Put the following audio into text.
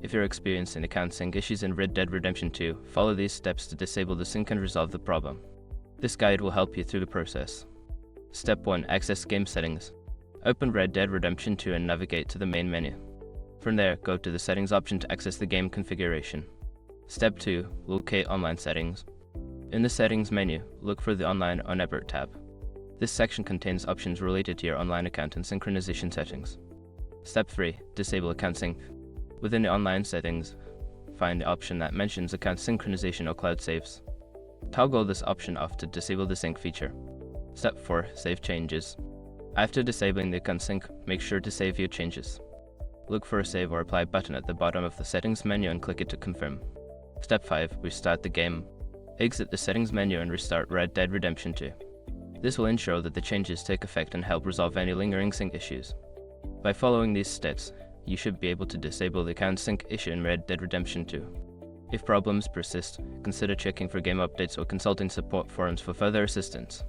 If you're experiencing account sync issues in Red Dead Redemption 2, follow these steps to disable the sync and resolve the problem. This guide will help you through the process. Step 1. Access game settings. Open Red Dead Redemption 2 and navigate to the main menu. From there, go to the settings option to access the game configuration. Step 2. Locate online settings. In the settings menu, look for the Online or Network tab. This section contains options related to your online account and synchronization settings. Step 3. Disable account sync. Within the online settings, find the option that mentions account synchronization or cloud saves. Toggle this option off to disable the sync feature. Step 4. Save changes. After disabling the account sync, make sure to save your changes. Look for a Save or Apply button at the bottom of the settings menu and click it to confirm. Step 5. Restart the game. Exit the settings menu and restart Red Dead Redemption 2. This will ensure that the changes take effect and help resolve any lingering sync issues. By following these steps, you should be able to disable the account sync issue in Red Dead Redemption 2. If problems persist, consider checking for game updates or consulting support forums for further assistance.